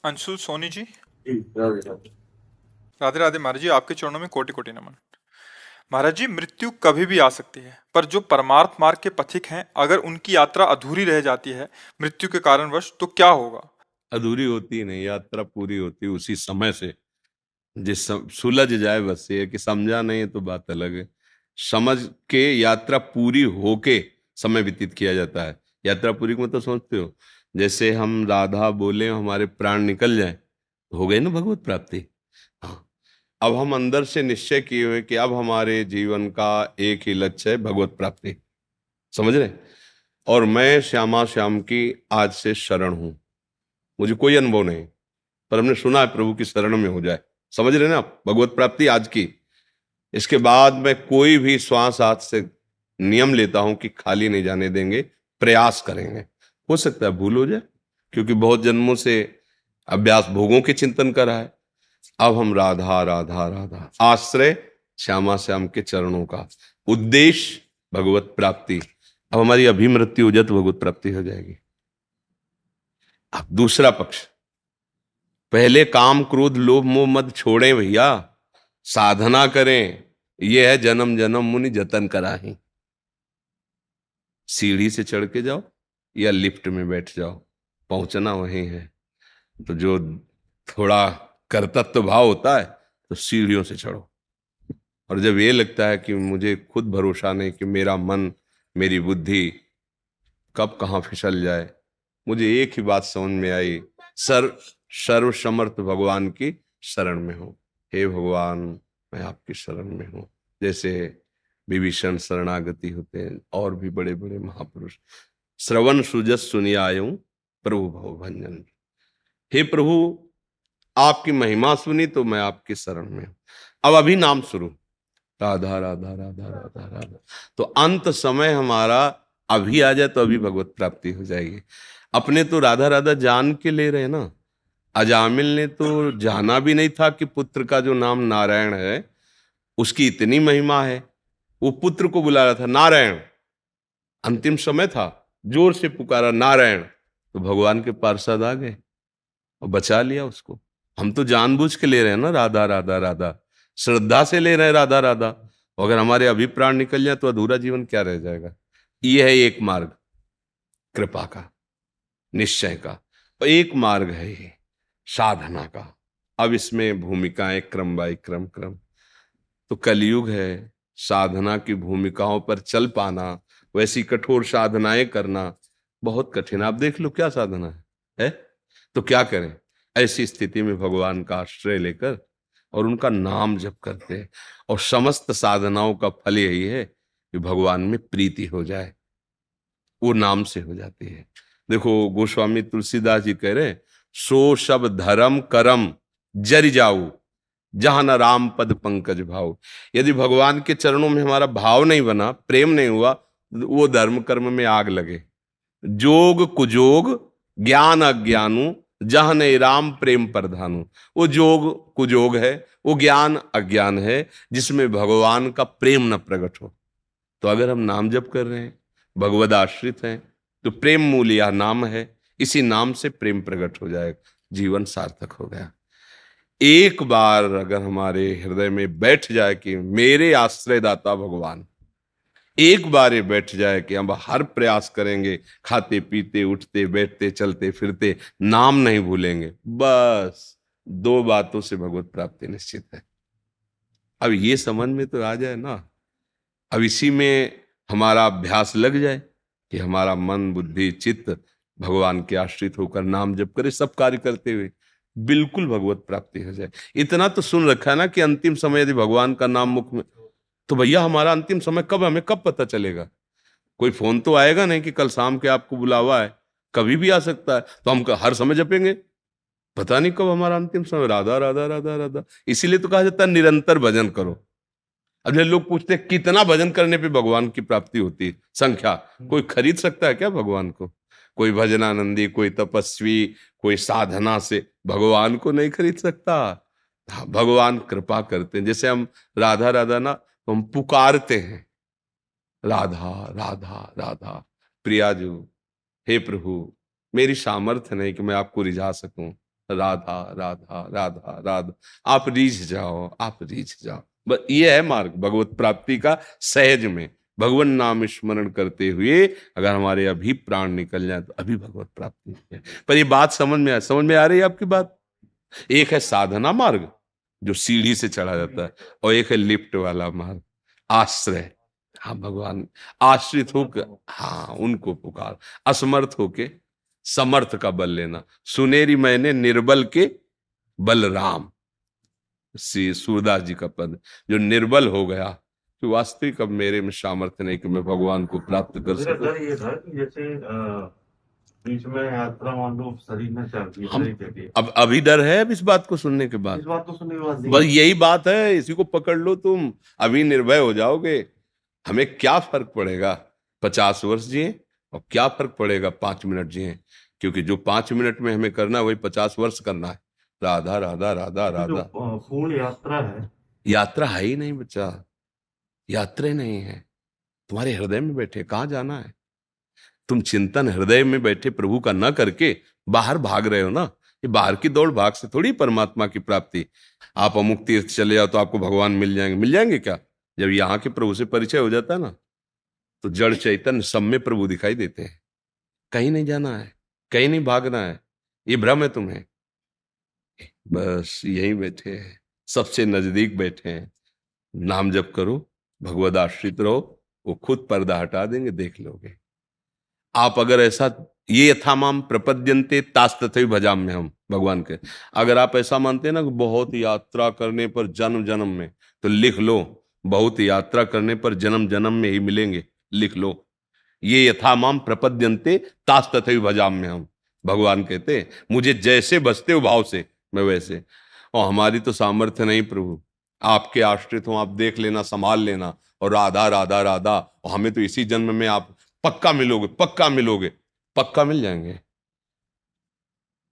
अंशु सोनी जी। राधे राधे। राधे राधे महाराज जी, आपके चरणों में कोटि कोटि नमन। महाराज जी, मृत्यु कभी भी आ सकती है, पर जो परमार्थ मार्ग के पथिक हैं, अगर उनकी यात्रा अधूरी रह जाती है मृत्यु के कारणवश, तो क्या होगा? अधूरी होती नहीं, यात्रा पूरी होती उसी समय से। सुलझ जाए बस, ये है कि समझा नहीं है तो बात अलग है। समझ के यात्रा पूरी होके समय व्यतीत किया जाता है। यात्रा पूरी को मतलब समझते हो? जैसे हम राधा बोले हमारे प्राण निकल जाए, तो हो गई ना भगवत प्राप्ति। हाँ, अब हम अंदर से निश्चय किए हुए कि अब हमारे जीवन का एक ही लक्ष्य है, भगवत प्राप्ति। समझ रहे? और मैं श्यामा श्याम की आज से शरण हूं। मुझे कोई अनुभव नहीं, पर हमने सुना है प्रभु की शरण में हो जाए। समझ रहे ना आप? भगवत प्राप्ति आज की। इसके बाद मैं कोई भी श्वास हाथ से नियम लेता हूं कि खाली नहीं जाने देंगे, प्रयास करेंगे। हो सकता है भूल हो जाए, क्योंकि बहुत जन्मों से अभ्यास भोगों के चिंतन कर रहा है। अब हम राधा राधा राधा, आश्रय श्यामा श्याम के चरणों का, उद्देश्य भगवत प्राप्ति। अब हमारी अभी मृत्यु हो जाए तो भगवत प्राप्ति हो जाएगी। अब दूसरा पक्ष, पहले काम क्रोध लोभ मोह मद छोड़ें भैया, साधना करें। यह है जन्म जन्म मुनि जतन कराही। सीढ़ी से चढ़ के जाओ या लिफ्ट में बैठ जाओ, पहुंचना वहीं है। तो जो थोड़ा कर्तव्य भाव होता है तो सीढ़ियों से चढ़ो। और जब ये लगता है कि मुझे खुद भरोसा नहीं कि मेरा मन मेरी बुद्धि कब कहाँ फिसल जाए, मुझे एक ही बात समझ में आई, सर्व समर्थ भगवान की शरण में हूँ। हे भगवान, मैं आपकी शरण में हूँ। जैसे विभीषण शरणागति होते हैं, और भी बड़े बड़े महापुरुष। श्रवण सुजस सुनि आयूं प्रभु भव भंजन। हे प्रभु, आपकी महिमा सुनी तो मैं आपकी शरण में हूं। अब अभी नाम शुरू, राधा राधा राधा राधा राधा। तो अंत समय हमारा अभी आ जाए तो अभी भगवत प्राप्ति हो जाएगी। अपने तो राधा राधा जान के ले रहे ना। अजामिल ने तो जाना भी नहीं था कि पुत्र का जो नाम नारायण है उसकी इतनी महिमा है। वो पुत्र को बुला रहा था नारायण, अंतिम समय था, जोर से पुकारा नारायण, तो भगवान के पार्षद आ गए और बचा लिया उसको। हम तो जानबूझ के ले रहे हैं ना राधा राधा राधा, श्रद्धा से ले रहे हैं राधा राधा। अगर हमारे अभी प्राण निकल जाए तो अधूरा जीवन क्या रह जाएगा? ये है एक मार्ग कृपा का, निश्चय का। और एक मार्ग है ये साधना का। अब इसमें भूमिकाएं क्रम बाई क्रम क्रम। तो कलयुग है, साधना की भूमिकाओं पर चल पाना, वैसी कठोर साधनाएं करना बहुत कठिन। आप देख लो क्या साधना है? तो क्या करें? ऐसी स्थिति में भगवान का आश्रय लेकर और उनका नाम जप करते हैं। और समस्त साधनाओं का फल यही है कि भगवान में प्रीति हो जाए, वो नाम से हो जाती है। देखो गोस्वामी तुलसीदास जी कह रहे, सो सब धर्म करम जरि जाऊ, जहां न राम पद पंकज भाव। यदि भगवान के चरणों में हमारा भाव नहीं बना, प्रेम नहीं हुआ, वो धर्म कर्म में आग लगे। जोग कुजोग ज्ञान अज्ञानु, जहां नहीं राम प्रेम प्रधानु। वो जोग कुजोग है, वो ज्ञान अज्ञान है जिसमें भगवान का प्रेम न प्रकट हो। तो अगर हम नाम जप कर रहे हैं, भगवद आश्रित हैं, तो प्रेम मूल यह नाम है। इसी नाम से प्रेम प्रकट हो जाए, जीवन सार्थक हो गया। एक बार अगर हमारे हृदय में बैठ जाए कि मेरे आश्रयदाता भगवान, एक बार ये बैठ जाए कि हम हर प्रयास करेंगे, खाते पीते उठते बैठते चलते फिरते नाम नहीं भूलेंगे, बस दो बातों से भगवत प्राप्ति निश्चित है। अब ये समझ में तो आ जाए ना, अब इसी में हमारा अभ्यास लग जाए कि हमारा मन बुद्धि चित्त भगवान के आश्रित होकर नाम जप करे, सब कार्य करते हुए बिल्कुल भगवत प्राप्ति हो जाए। इतना तो सुन रखा है ना कि अंतिम समय यदि भगवान का नाम मुख में, तो भैया हमारा अंतिम समय कब, हमें कब पता चलेगा? कोई फोन तो आएगा नहीं कि कल शाम के आपको बुलावा है, कभी भी आ सकता है। तो हम हर समय जपेंगे, पता नहीं कब हमारा अंतिम समय। राधा राधा राधा राधा, इसीलिए तो कहा जाता है निरंतर भजन करो। अब जब लोग पूछते हैं कितना भजन करने पे भगवान की प्राप्ति होती है, संख्या कोई खरीद सकता है क्या भगवान को? कोई भजनानंदी, कोई तपस्वी, कोई साधना से भगवान को नहीं खरीद सकता। हाँ, भगवान कृपा करते हैं। जैसे हम राधा राधा ना, तो हम पुकारते हैं राधा राधा राधा, प्रियाजू, हे प्रभु, मेरी सामर्थ्य नहीं कि मैं आपको रिझा सकूं, राधा राधा राधा राधा, आप रीझ जाओ, आप रीझ जाओ। बस ये है मार्ग भगवत प्राप्ति का। सहज में भगवान नाम स्मरण करते हुए अगर हमारे अभी प्राण निकल जाए तो अभी भगवत प्राप्ति है। पर ये बात समझ में आ रही है आपकी बात? एक है साधना मार्ग जो सीढ़ी से चढ़ा जाता है, और एक है लिफ्ट वाला मार्ग, आश्रय। हाँ भगवान आश्रित होकर, हाँ उनको पुकार, असमर्थ होके समर्थ का बल लेना। सुनेरी मैंने निर्बल के बलराम, श्री सूरदास जी का पद, जो निर्बल हो गया कि वास्तविक अब मेरे में सामर्थ्य नहीं कि मैं भगवान को प्राप्त कर मेरा सकूं। डर ये था कि जैसे बीच में यात्रा मान लो शरीर ने त्याग दिया हम नहीं दे दिया, अब अभी डर है अब इस बात को सुनने के बाद? इस बात को सुनने के बाद बस नहीं। यही बात है, इसी को पकड़ लो तुम, अभी निर्भय हो जाओगे। हमें क्या फर्क पड़ेगा 50 वर्ष जिए, और क्या फर्क पड़ेगा 5 मिनट जिए, क्योंकि जो 5 मिनट में हमें करना है वही 50 वर्ष करना है। राधा राधा राधा ये जो राधा। पूर्ण यात्रा है, यात्रा है ही नहीं बच्चा, यात्रा ही नहीं है, तुम्हारे हृदय में बैठे, कहाँ जाना है? तुम चिंतन हृदय में बैठे प्रभु का न करके बाहर भाग रहे हो ना। ये बाहर की दौड़ भाग से थोड़ी परमात्मा की प्राप्ति। आप अमुक तीर्थ चले जाओ तो आपको भगवान मिल जाएंगे क्या? जब यहाँ के प्रभु से परिचय हो जाता है ना, तो जड़ चैतन्य सब में प्रभु दिखाई देते हैं। कहीं नहीं जाना है, कहीं नहीं भागना है, ये भ्रम है तुम्हें। बस यहीं बैठे हैं, सबसे नजदीक बैठे हैं। नाम जप करो, भगवद आश्रित रहो, वो खुद पर्दा हटा देंगे, देख लोगे। आप अगर ऐसा, ये यथामाम प्रपद्यन्ते तास तथैव भजाम्य हम, भगवान के, अगर आप ऐसा मानते हैं ना कि बहुत यात्रा करने पर जन्म जन्म में, तो लिख लो, बहुत यात्रा करने पर जन्म जन्म में ही मिलेंगे, लिख लो। ये यथामाम प्रपद्यन्ते तास तथैव भजाम्य हम, भगवान कहते हैं मुझे जैसे बसते हो भाव से मैं वैसे। और हमारी तो सामर्थ्य नहीं प्रभु, आपके आश्रित हो, आप देख लेना, संभाल लेना। और राधा राधा राधा, और हमें तो इसी जन्म में आप पक्का मिलोगे, पक्का मिलोगे, पक्का मिल जाएंगे।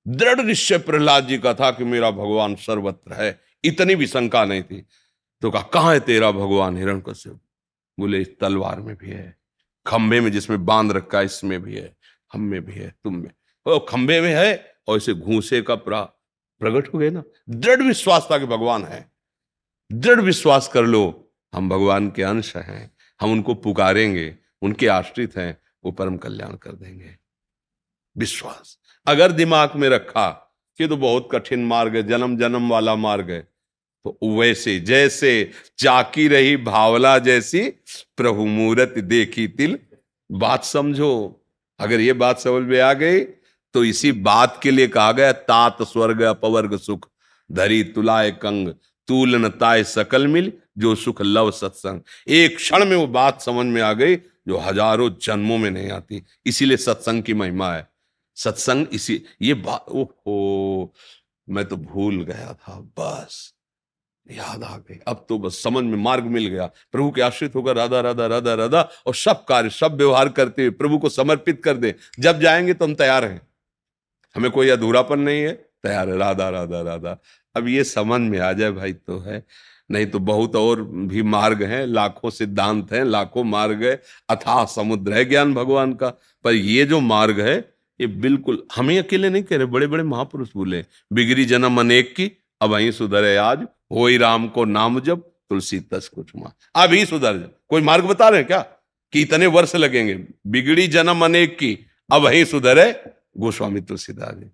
दृढ़ निश्चय प्रहलाद जी का था कि मेरा भगवान सर्वत्र है, इतनी भी शंका नहीं थी। तो कहा कहां है तेरा भगवान? हिरण्यकश्यप बोले इस तलवार में भी है, खंभे में जिसमें बांध रखा है इसमें भी है, हम में भी है, तुम में। और खंभे में है, और इसे घूसे का प्रकट हो गए ना। दृढ़ विश्वास था कि भगवान है, दृढ़ विश्वास कर लो, हम भगवान के अंश हैं, हम उनको पुकारेंगे, उनके आश्रित हैं, वो परम कल्याण कर देंगे। विश्वास अगर दिमाग में रखा कि तो बहुत कठिन मार्ग है, जन्म जन्म वाला मार्ग है, तो वैसे जैसे चाकी रही भावला जैसी, प्रभु मूरत देखी तिल। बात समझो, अगर ये बात समझ में आ गई तो इसी बात के लिए कहा गया तात स्वर्ग अपवर्ग सुख, धरी तुलाए कंग, तूलन ताय सकल मिल, जो सुख लव सत्संग। एक क्षण में वो बात समझ में आ गई जो हजारों जन्मों में नहीं आती। इसीलिए सत्संग की महिमा है। सत्संग इसी, ये बात, ओहो मैं तो भूल गया था, बस याद आ गई, अब तो बस समझ में मार्ग मिल गया। प्रभु के आश्रित होकर राधा राधा राधा राधा, और सब कार्य सब व्यवहार करते हुए प्रभु को समर्पित कर दे। जब जाएंगे तो हम तैयार हैं, हमें कोई अधूरापन नहीं है, तैयार है, राधा राधा राधा। अब ये समझ में आ जाए भाई तो है, नहीं तो बहुत और भी मार्ग हैं, लाखों सिद्धांत हैं, लाखों मार्ग है, अथाह समुद्र है ज्ञान भगवान का। पर ये जो मार्ग है ये बिल्कुल हमें अकेले नहीं कह रहे, बड़े बड़े महापुरुष बोले, बिगड़ी जन्म अनेक की अब वहीं सुधरे आज, होई राम को नाम जब तुलसी तस कुछ मां। अभी सुधर जा, कोई मार्ग बता रहे हैं क्या कि इतने वर्ष लगेंगे? बिगड़ी जन्म अनेक की अब वहीं सुधरे गोस्वामी तुलसीदास जी।